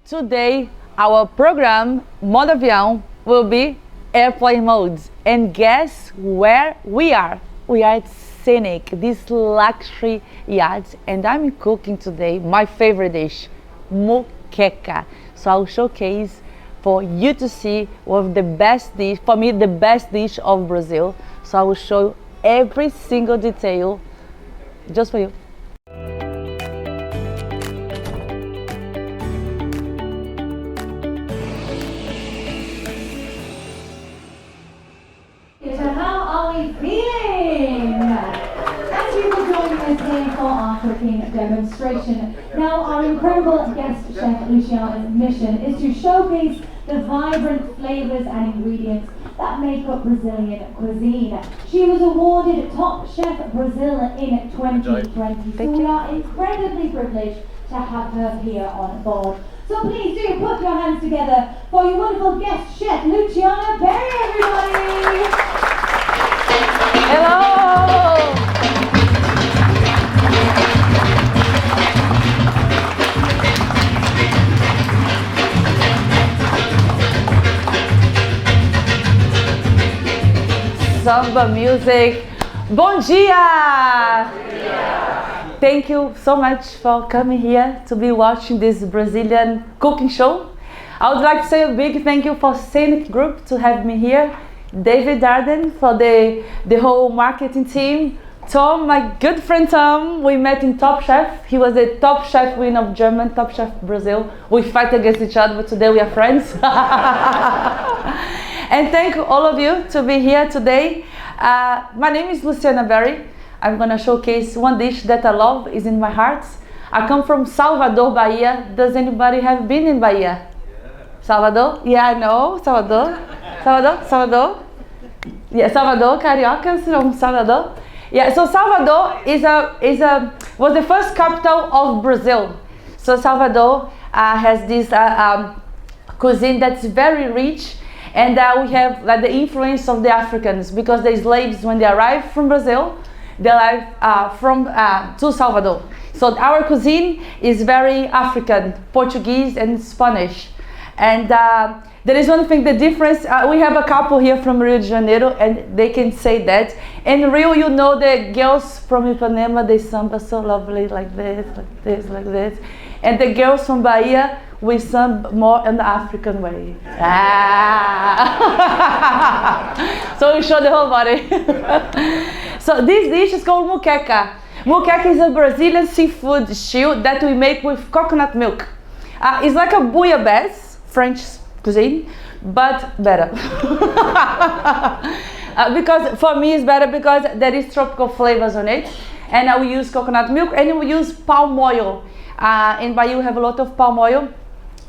Today, our program, Modo Avião, will be airplane modes. And guess where we are? We are at Scenic, this luxury yacht, and I'm cooking today my favorite dish, moqueca. So I'll showcase for you to see one of the best dish, for me the best dish of Brazil. So I will show every single detail just for you. So how are we feeling? Thank you for joining us here for our cooking demonstration. Now our incredible guest chef Luciana's mission is to showcase the vibrant flavours and ingredients that make up Brazilian cuisine. She was awarded Top Chef Brazil in 2020, so we are incredibly privileged to have her here on board. So please do put your hands together for your wonderful guest chef Luciana Berry, everybody! Hello! Samba music. Bom dia! Thank you so much for coming here to be watching this Brazilian cooking show. I would like to say a big thank you for Scenic Group to have me here. David Darden for the whole marketing team. Tom, my good friend Tom, we met in Top Chef. He was the Top Chef winner of German, Top Chef Brazil. We fight against each other, but today we are friends. And thank all of you to be here today. My name is Luciana Berry. I'm gonna showcase one dish that I love, is in my heart. I come from Salvador, Bahia. Does anybody have been in Bahia? Salvador? Yeah, I know, Salvador. Salvador? Yeah, Salvador, Cariocas from Salvador. Yeah, so Salvador was the first capital of Brazil. So Salvador has this cuisine that's very rich, and we have like the influence of the Africans, because the slaves, when they arrived from Brazil, they arrived to Salvador. So our cuisine is very African, Portuguese and Spanish. And there is one thing, the difference, we have a couple here from Rio de Janeiro, and they can say that. In Rio, you know, the girls from Ipanema, they samba so lovely, like this, like this, like this. And the girls from Bahia, we samba more in the African way. So we show the whole body. So this dish is called moqueca. Moqueca is a Brazilian seafood stew that we make with coconut milk. It's like a bouillabaisse, French cuisine, but better. Because for me it's better because there is tropical flavors on it, and we use coconut milk, and we use palm oil. In Bahia we have a lot of palm oil.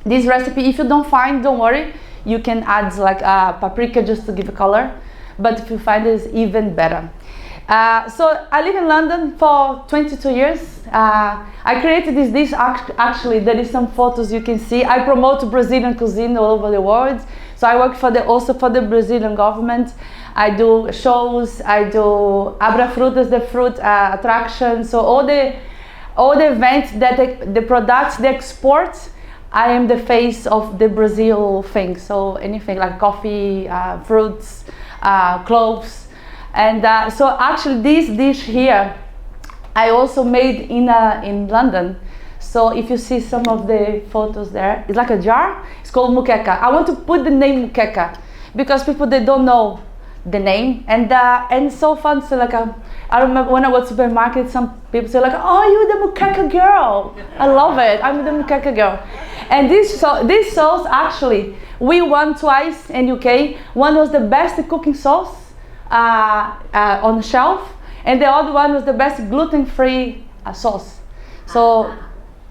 This recipe, if you don't find, don't worry, you can add like paprika just to give a color, but if you find it, it's even better. So I live in London for 22 years. I created this dish, actually there is some photos you can see. I promote Brazilian cuisine all over the world. So I work also for the Brazilian government. I do shows, I do Abra Frutas, the fruit attraction. So all the events that the products they export, I am the face of the Brazil thing. So anything like coffee, fruits, cloves. And so actually this dish here, I also made in London. So if you see some of the photos there, it's like a jar. It's called moqueca. I want to put the name moqueca because people, they don't know the name, and it's so fun. So like I remember when I go to supermarket, some people say like, "Oh, you're the moqueca girl." I love it. I'm the moqueca girl. And this sauce actually, we won twice in UK. One was the best cooking sauce on the shelf, and the other one was the best gluten-free sauce. So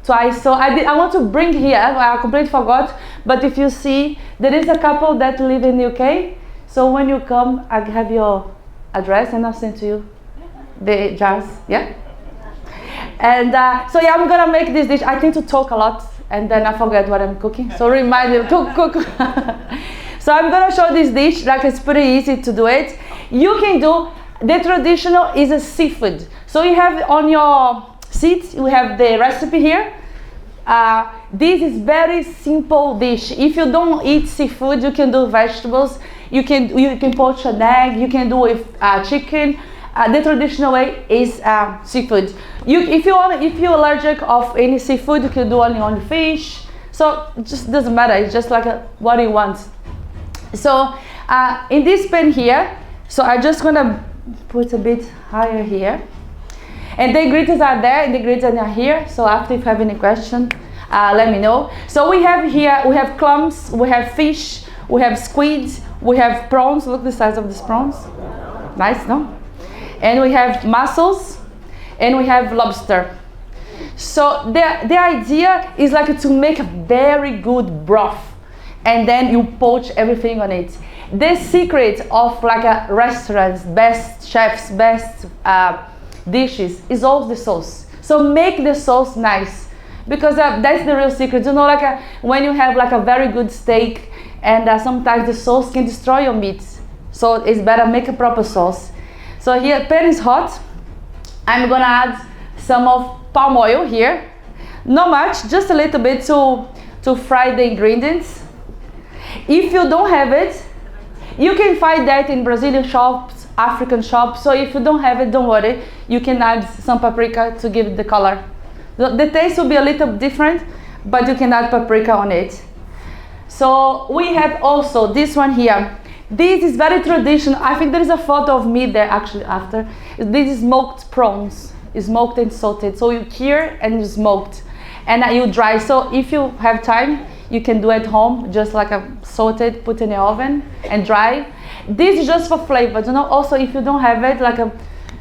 twice. So I want to bring here, I completely forgot, but if you see, there is a couple that live in the UK. So when you come, I have your address and I'll send to you the jars, yeah? And so yeah, I'm gonna make this dish. I tend to talk a lot and then I forget what I'm cooking. So remind me, cook. So I'm gonna show this dish, like it's pretty easy to do it. You can do, the traditional is a seafood. So you have on your seat, you have the recipe here. this is very simple dish. If you don't eat seafood, you can do vegetables. You can poach an egg. You can do with chicken. The traditional way is seafood. If you're allergic of any seafood, you can do only on fish. So it just doesn't matter. It's just like what you want. So in this pan here, so I'm just gonna put a bit higher here. And the ingredients are there, and the ingredients are here. So after if you have any question, let me know. So we have here, we have clams, we have fish, we have squid, we have prawns. Look the size of these prawns. Nice, no? And we have mussels, and we have lobster. So the idea is like to make a very good broth, and then you poach everything on it. The secret of like a restaurant's best chefs, best dishes is all the sauce. So make the sauce nice, because that's the real secret. You know, like when you have like a very good steak, and sometimes the sauce can destroy your meat. So it's better make a proper sauce. So here, pan is hot. I'm gonna add some of palm oil here. Not much, just a little bit to fry the ingredients. If you don't have it, you can find that in Brazilian shops, African shops. So if you don't have it, don't worry. You can add some paprika to give it the color. The taste will be a little different, but you can add paprika on it. So we have also this one here. This is very traditional. I think there is a photo of me there actually after. This is smoked prawns. It's smoked and salted. So you cure and you smoked, and you dry. So if you have time, you can do at home, just like a salted, put in the oven and dry. This is just for flavor, you know. Also, if you don't have it, like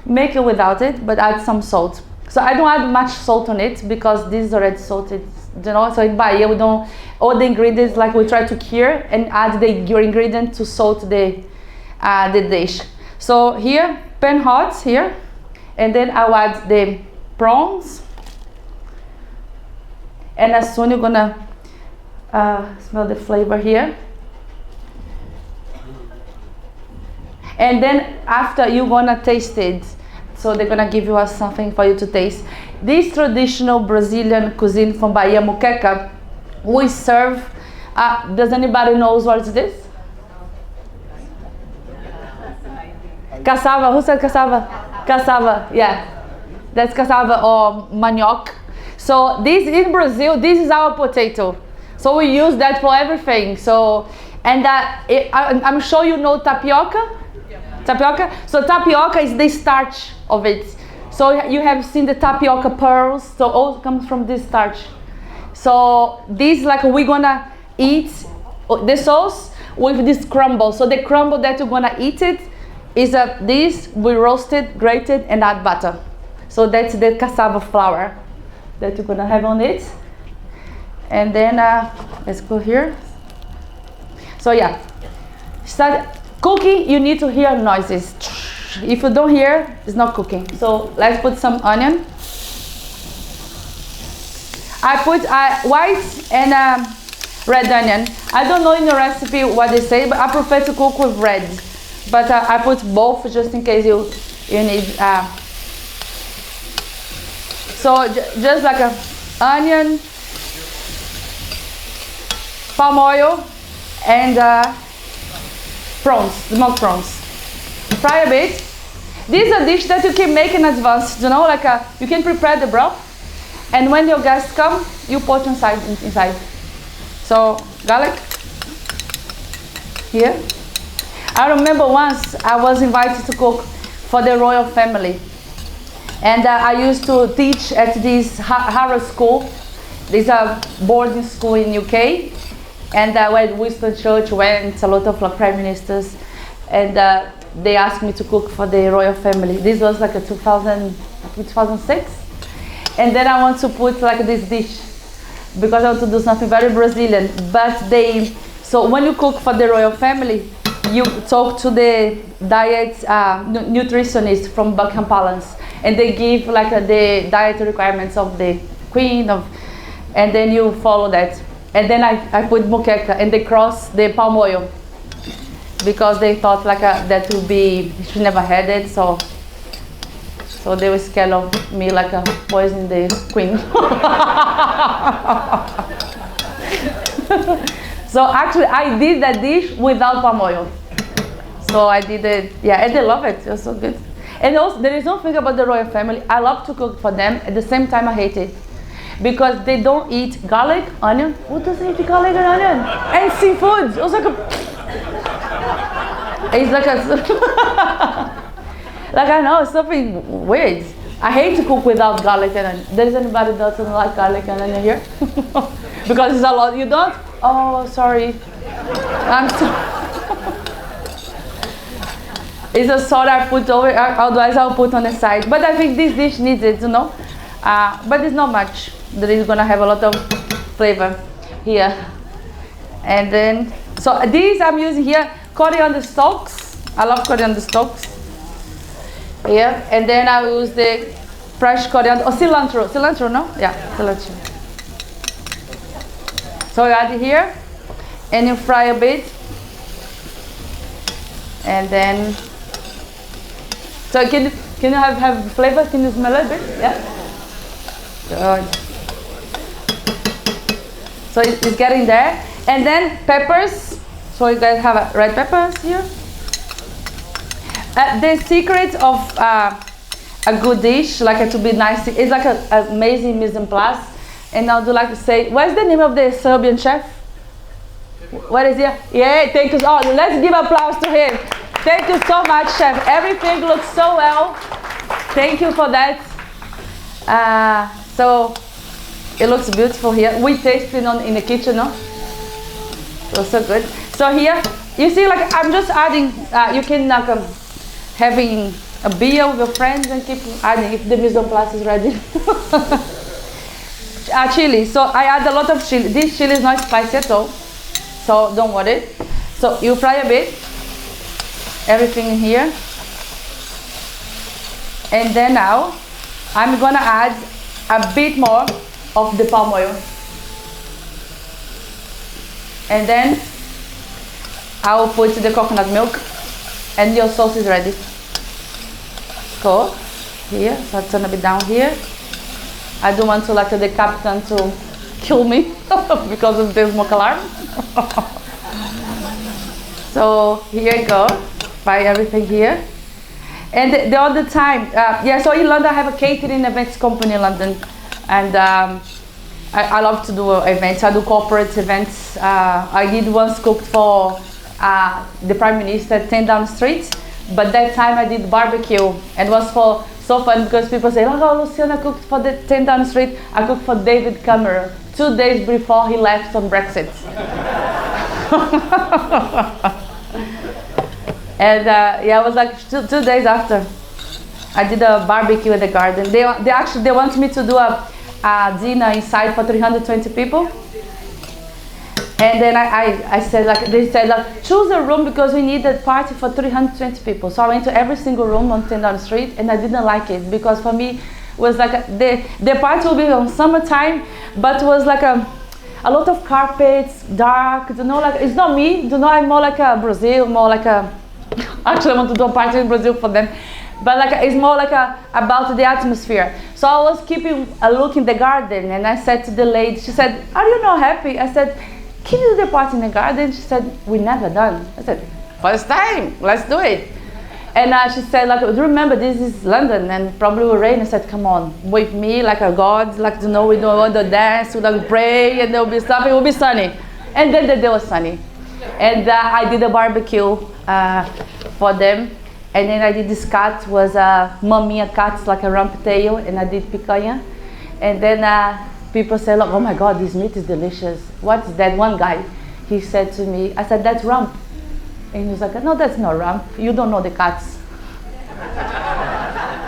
make it without it, but add some salt. So I don't add much salt on it because this is already salted, you know. So in Bahia, we don't, all the ingredients, like we try to cure and add your ingredient to salt the dish. So here, pan hot here, and then I'll add the prawns. And as soon you're gonna smell the flavor here. And then after you're gonna taste it. So they're gonna give you something for you to taste. This traditional Brazilian cuisine from Bahia, Moqueca, we serve, does anybody knows what is this? Cassava, who said cassava? Cassava, yeah. That's cassava or manioc. So this in Brazil, this is our potato. So we use that for everything. So, and I'm sure you know tapioca. Tapioca. So tapioca is the starch of it. So you have seen the tapioca pearls. So all comes from this starch. So this, like, we're gonna eat the sauce with this crumble. So the crumble that you're gonna eat it is this we roasted, grated, and add butter. So that's the cassava flour that you're gonna have on it. And then let's go here. So yeah, start cooking. You need to hear noises. If you don't hear, it's not cooking. So let's put some onion. I put white and red onion. I don't know in the recipe what they say, but I prefer to cook with red. But I put both just in case you need. So just like a onion, palm oil, and prawns, smoked prawns. Fry a bit. This is a dish that you can make in advance. You know, like you can prepare the broth, and when your guests come, you put inside. So garlic here. I remember once I was invited to cook for the royal family, and I used to teach at this Harrow school. This is a boarding school in UK, and when Winston Churchill went, a lot of prime ministers, and they asked me to cook for the royal family. This was like a 2006, and then I want to put like this dish because I want to do something very Brazilian. But so when you cook for the royal family, you talk to the diet nutritionist from Buckingham Palace, and they give like the diet requirements of the queen and then you follow that. And then I put moqueca, and they cross the palm oil because they thought like that would be, she never had it. So So they were scared of me like a poison the queen. So actually I did that dish without palm oil. So I did it, yeah, and they love it. It was so good. And also, there is one thing about the royal family. I love to cook for them. At the same time, I hate it because they don't eat garlic, onion. Who doesn't eat garlic and onion? And seafood. It was like a. It's like a. Like I know, it's something weird. I hate to cook without garlic and onion. There is anybody that doesn't like garlic and onion here? Because it's a lot. You don't? Oh, sorry. I'm sorry. It's a salt I put over, otherwise I'll put on the side. But I think this dish needs it, you know. But it's not much. There is gonna have a lot of flavor here. And then, so these I'm using here, coriander stalks. I love coriander stalks. Here, and then I will use the fresh coriander, or cilantro. Cilantro, no? Yeah, cilantro. So you add it here, and you fry a bit. And then, so can you have flavor? Can you smell it a bit? Yeah. Good. So it's getting there, and then peppers. So you guys have red peppers here. The secret of a good dish, like to be nice, is like an amazing mise en place. And I would like to say, what's the name of the Serbian chef? What is it? Yeah, thank you. Oh, let's give applause to him. Thank you so much, chef. Everything looks so well. Thank you for that. So it looks beautiful here. We tasted in the kitchen, no? It was so good. So here, you see, like I'm just adding. You can like having a beer with your friends and keep adding if the mise en place is ready. Chili. So I add a lot of chili. This chili is not spicy at all, so don't worry. So you fry a bit. Everything in here, and then now I'm gonna add a bit more of the palm oil, and then I will put the coconut milk, and your sauce is ready. Go here, so it's gonna be down here. I don't want to like the captain to kill me because of the smoke alarm. So here you go. Buy everything here. And the other time, yeah, so in London I have a catering events company in London, and I love to do events. I do corporate events. I did once cooked for the Prime Minister 10 Down Street, but that time I did barbecue, and it was so fun because people say, oh, Luciana cooked for the 10 Down Street. I cooked for David Cameron 2 days before he left on Brexit. And yeah, it was like two days after I did a barbecue in the garden. They want me to do a dinner inside for 320 people. And then I said, like, they said, like, choose a room because we need a party for 320 people. So I went to every single room on 10 Down Street, and I didn't like it because for me it was like the party will be on summertime, but it was like a lot of carpets, dark. You know, like it's not me. You know, I'm more like a Brazil, more like a. Actually, I want to do a party in Brazil for them, but like it's more like about the atmosphere. So I was keeping a look in the garden, and I said to the lady, she said, "Are you not happy?" I said, "Can you do the party in the garden?" She said, "We never done." I said, "First time, let's do it." And she said, like, "Do you remember this is London and probably will rain?" I said, "Come on, with me, like a god, like you know, we don't want to dance, we like pray, and there will be stuff. It will be sunny." And then the day was sunny, and I did a barbecue for them, and then I did this cut was a maminha cut, like a rump tail, and I did picanha, and then people say, "Look, oh my God, this meat is delicious. What is that?" One guy, he said to me, I said, "That's rump." And he was like, "No, that's not rump. You don't know the cuts."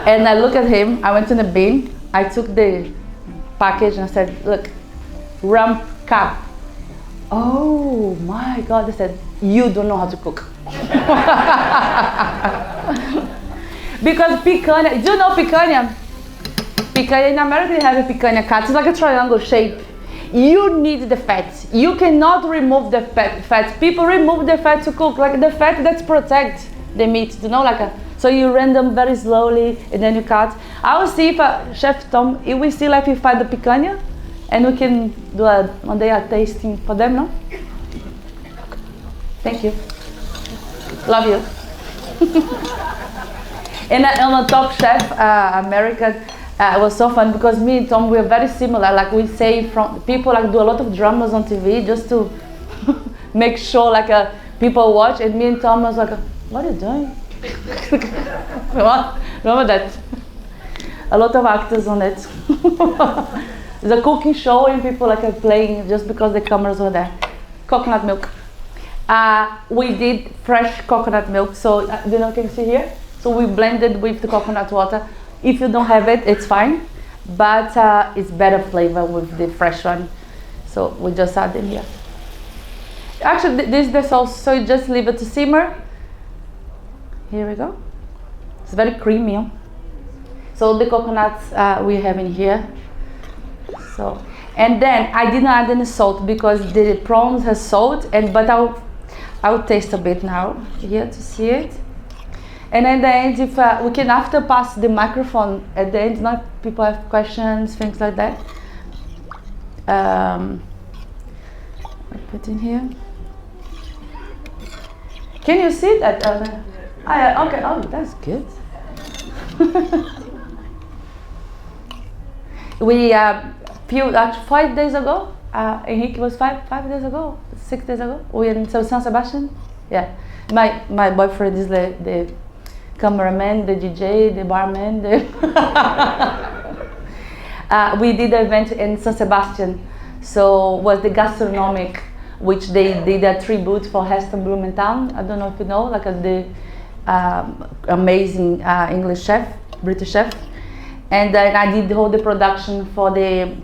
And I looked at him, I went in the bin, I took the package and I said, "Look, rump cap." Oh my God, I said, "You don't know how to cook." Because picanha, do you know picanha? Picanha in America, they have a picanha cut. It's like a triangle shape. You need the fat. You cannot remove the fat. People remove the fat to cook, like the fat that protects the meat. You know, like so So you rend them very slowly, and then you cut. I will see if Chef Tom, if we still have to find the picanha, and we can do one day a tasting for them, no? Thank you. Love you. And on the Top Chef American, it was so fun because me and Tom, we're very similar. Like we say, from people like do a lot of dramas on TV just to make sure like people watch. And me and Tom was like, what are you doing? Remember that? A lot of actors on it. It's a cooking show and people like are playing just because the cameras were there. Coconut milk. We did fresh coconut milk, so you know, can you see here? So we blended with the coconut water. If you don't have it, it's fine, but it's better flavor with the fresh one. So we just add in here. Actually, this is the sauce, so you just leave it to simmer. Here we go. It's very creamy. Huh? So the coconuts we have in here. So, and then I didn't add any salt because the prawns has salt, but I'll taste a bit now here to see it. And at the end, if we can after pass the microphone at the end, not people have questions, things like that. I put in here. Can you see that? Okay. Oh, that's good. We actually 5 days ago. Henrique was 5 days ago, 6 days ago. We in San Sebastian. Yeah, my boyfriend is the cameraman, the DJ, the barman. We did an event in San Sebastian, so was the gastronomic, which they did a tribute for Heston Blumenthal. I don't know if you know, like the amazing English chef, British chef, and then I did all the production for the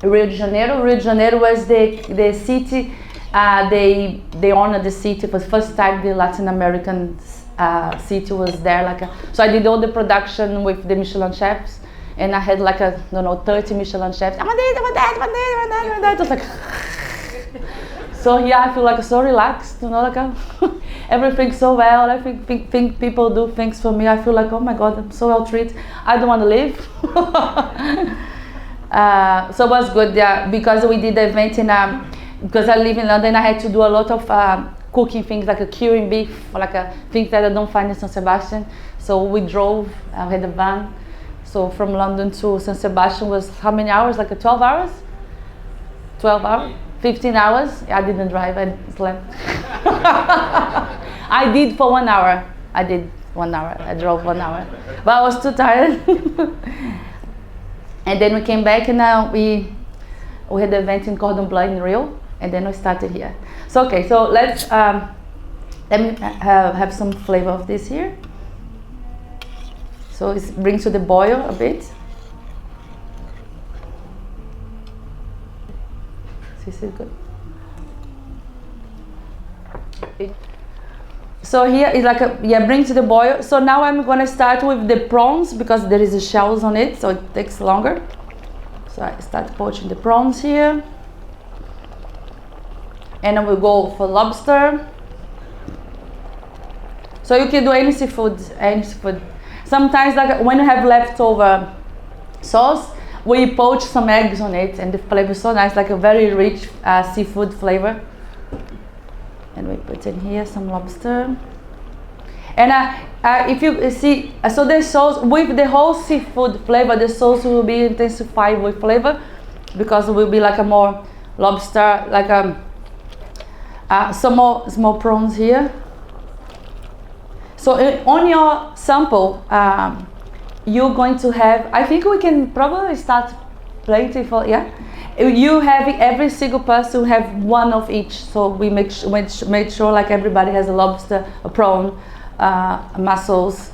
Rio de Janeiro. Rio de Janeiro was the city. They honored the city for the first time. The Latin American city was there. So I did all the production with the Michelin chefs, and I had 30 Michelin chefs. I'm that. It was like so yeah, I feel so relaxed, everything's so well. I think people do things for me. I feel like, oh my God, I'm so well treated. I don't want to leave. So it was good, yeah, because we did the event in because I live in London. I had to do a lot of cooking things like curing beef, things that I don't find in San Sebastian. So we drove, I had a van. So from London to San Sebastian was how many hours? 12 hours? 12 hours? 15 hours? I didn't drive, I slept. I did for 1 hour. I did 1 hour, I drove 1 hour. But I was too tired. And then we came back and we had the event in Cordon Bleu in Rio, and then we started here. So okay, so let me have some flavor of this here. So it brings to the boil a bit. This is good. So here is bring to the boil. So now I'm gonna start with the prawns because there is shells on it, so it takes longer. So I start poaching the prawns here. And I will go for lobster. So you can do any seafood, Sometimes when you have leftover sauce, we poach some eggs on it and the flavor is so nice, a very rich seafood flavor. And we put in here some lobster. And if you see, so the sauce, with the whole seafood flavor, the sauce will be intensified with flavor because it will be a more lobster, some more small prawns here. So on your sample, you're going to have, I think we can probably start plentiful, yeah? You have, every single person have one of each, so we made sure everybody has a lobster, a prawn, mussels.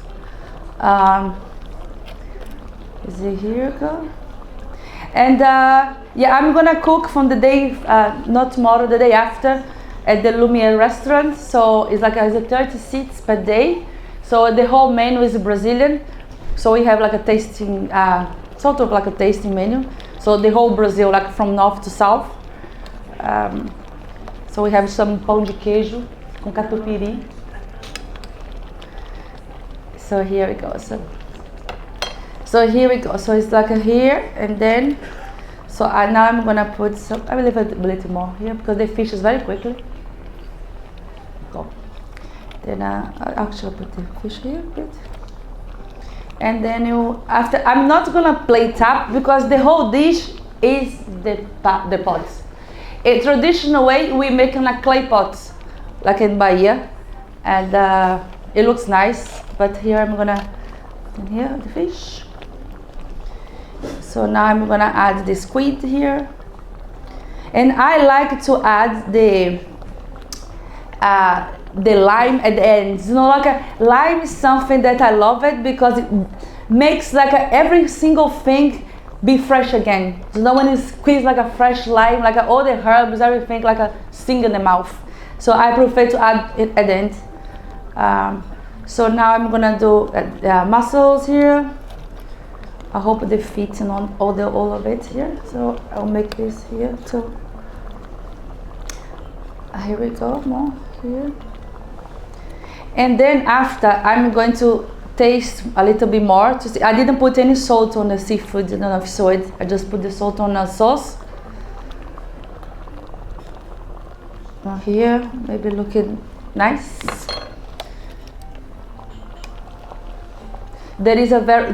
Is it here? Go. And yeah, I'm gonna cook from the day, not tomorrow, the day after, at the Lumiere restaurant. So it's it's 30 seats per day. So the whole menu is Brazilian. So we have a tasting, sort of a tasting menu. So the whole Brazil, from north to south. So we have some pão de queijo com catupiry. So here we go. So here we go. So it's like a here and then. So now I'm gonna put some. I will leave a little more here because they fishes very quickly. Go. Then I'll actually put the fish here a bit. And then I'm not gonna plate up because the whole dish is the pots. A traditional way we make in a clay pots, like in Bahia, and it looks nice. But here I'm gonna put in here the fish. So now I'm gonna add the squid here, and I like to add the lime at the end. You know, like a lime is something that I love it because it makes like every single thing be fresh again. You know, when you squeeze like a fresh lime, like all the herbs, everything like a sting in the mouth. So I prefer to add it at the end. So now I'm gonna do mussels here. I hope they fit in on all of it here. So I'll make this here too. Here we go, more here. And then after, I'm going to taste a little bit more to see. I didn't put any salt on the seafood. I don't know if you saw it. I just put the salt on the sauce. Now here, maybe looking nice. There is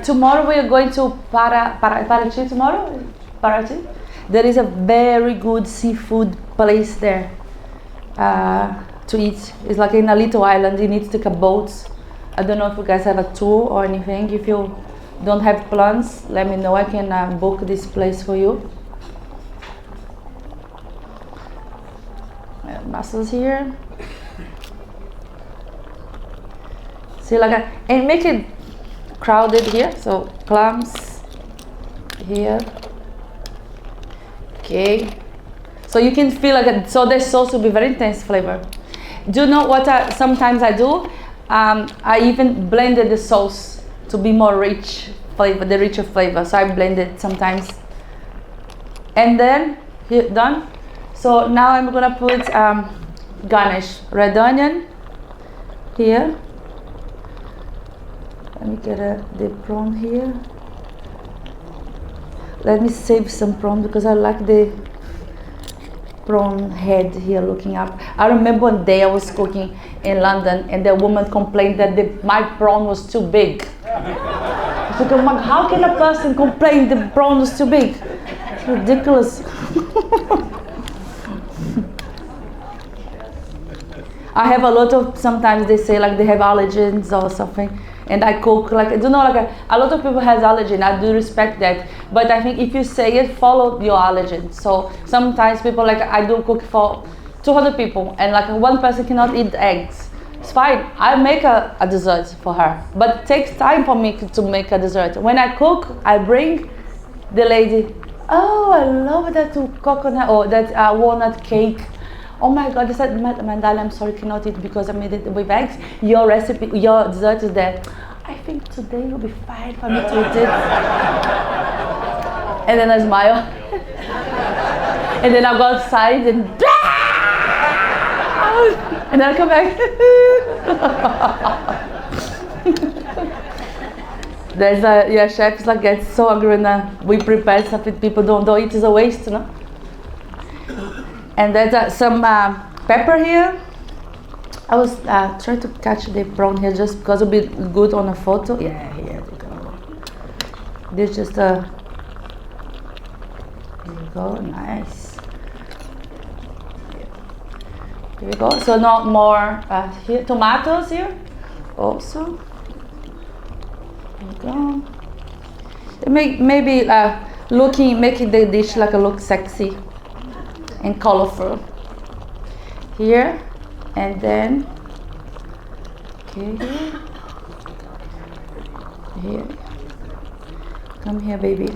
tomorrow we are going to Paraty tomorrow. Paraty. There is a very good seafood place there to eat. It's like in a little island. You need to take a boat. I don't know if you guys have a tour or anything. If you don't have plans, let me know. I can book this place for you. Mussels here. See, and make it crowded here. So clams here. Okay. So you can feel so the sauce will be very intense flavor. Do you know what sometimes I do? I even blended the sauce to be more rich flavor, the richer flavor. So I blend it sometimes. And then here, done. So now I'm gonna put garnish, red onion here. Let me get the prawn here. Let me save some prawn because I like the prawn head here looking up. I remember one day I was cooking in London and the woman complained that my prawn was too big. I said, oh, how can a person complain the prawn was too big? It's ridiculous. I have a lot of, sometimes they say like they have allergens or something. And I cook a lot of people has allergen. I do respect that, but I think if you say it, follow your allergen. So sometimes people I do cook for 200 people, and one person cannot eat eggs. It's fine. I make a dessert for her, but it takes time for me to make a dessert. When I cook, I bring the lady. Oh, I love that coconut or that walnut cake. Oh my God, I said, Mandala, I'm sorry, cannot eat because I made it with eggs. Your recipe, your dessert is there. I think today will be fine for me to eat it. And then I smile. And then I go outside and and then I come back. There's chefs get so angry when we prepare something people don't eat. It's a waste, no? And there's some pepper here. I was trying to catch the prawn here just because it'll be good on a photo. Yeah, here we go. This just here we go, nice. Here we go. So not more here. Tomatoes here, also. Here we go. Maybe making the dish look sexy and colorful here, and then okay here, come here baby.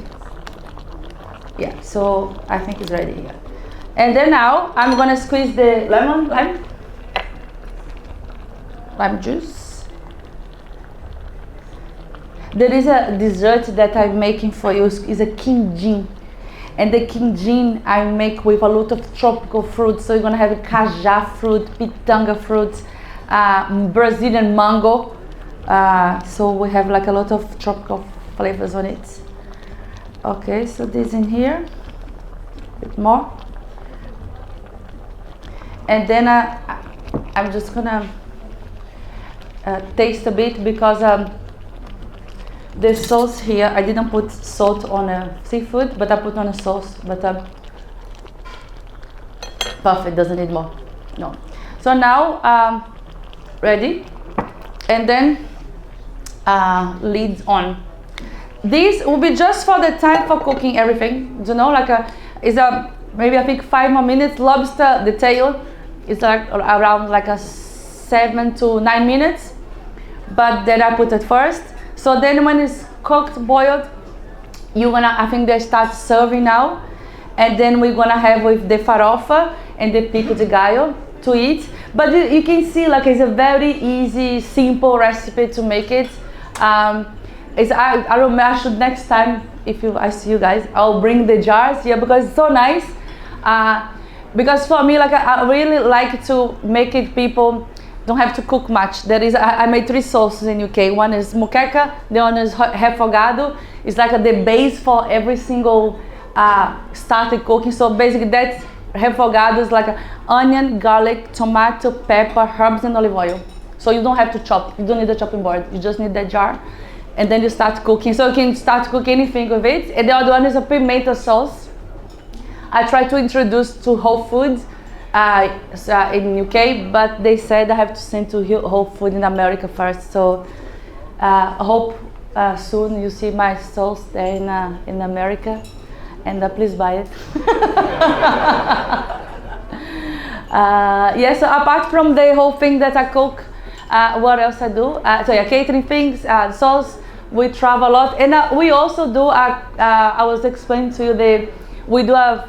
Yeah, so I think it's ready here. And then now I'm gonna squeeze the lime juice. There is a dessert that I'm making for you. Is a quindim. And the quindim I make with a lot of tropical fruits. So you're gonna have cajá fruit, pitanga fruit, Brazilian mango, So we have like a lot of tropical flavors on it. Okay, so this in here, a bit more. And then I'm just gonna taste a bit because the sauce here, I didn't put salt on seafood, but I put on a sauce. But perfect, doesn't need more. No. So now ready, and then lids on. This will be just for the time for cooking everything. You know, like maybe I think 5 more minutes. Lobster, the tail, is like around like a 7 to 9 minutes. But then I put it first. So then when it's cooked, boiled, I think they start serving now. And then we're gonna have with the farofa and the pico de gallo to eat. But you can see like it's a very easy, simple recipe to make it. I should next time, if I see you guys, I'll bring the jars here because it's so nice. Because for me, like I really like to make it people don't have to cook much. I made 3 sauces in UK. One is moqueca, the other is refogado. It's like the base for every single started cooking. So basically that refogado is like onion, garlic, tomato, pepper, herbs and olive oil. So you don't have to chop, you don't need a chopping board, you just need that jar. And then you start cooking. So you can start cooking anything with it. And the other one is a pimento sauce. I tried to introduce to Whole Foods in UK, but they said I have to send to Whole Foods in America first. So I hope soon you see my sauce there in America. And please buy it. Yeah, so apart from the whole thing that I cook, what else I do? So yeah, catering things, sauce, we travel a lot. And we also do, I was explaining to you, we do a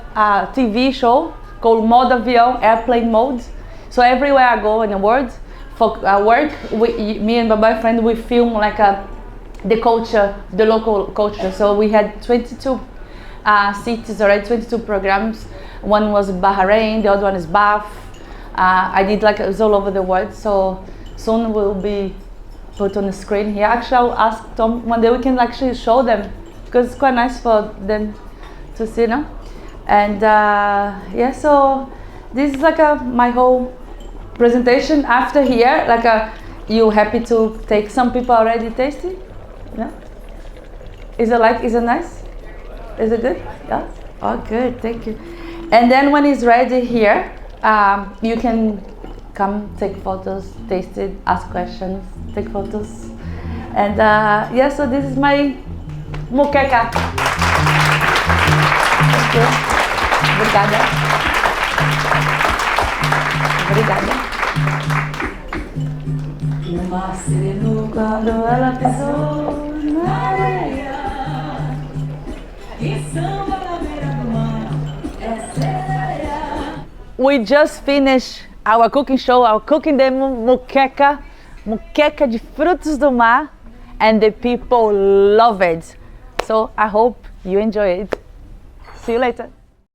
TV show called Mode Avião, Airplane Mode. So everywhere I go in the world, for work, me and my boyfriend, we film like the culture, the local culture. So we had 22 cities already, 22 programs. One was Bahrain, the other one is Bath. I did like it was all over the world. So soon we'll be put on the screen here. Actually, I'll ask Tom one day we can actually show them because it's quite nice for them to see, no? And yeah, so this is like my whole presentation. After here, like you happy to take? Some people already tasted. Yeah. Is it nice? Is it good? Yeah. Oh, good. Thank you. And then when it's ready here, you can come take photos, taste it, ask questions, take photos. And yeah, so this is my moqueca. Thank you. Obrigada. Obrigada. O mar sereno quando ela pisou na areia e samba na beira do mar é sereia. We just finished our cooking show, our cooking demo moqueca de frutos do mar, and the people love it. So I hope you enjoy it. See you later.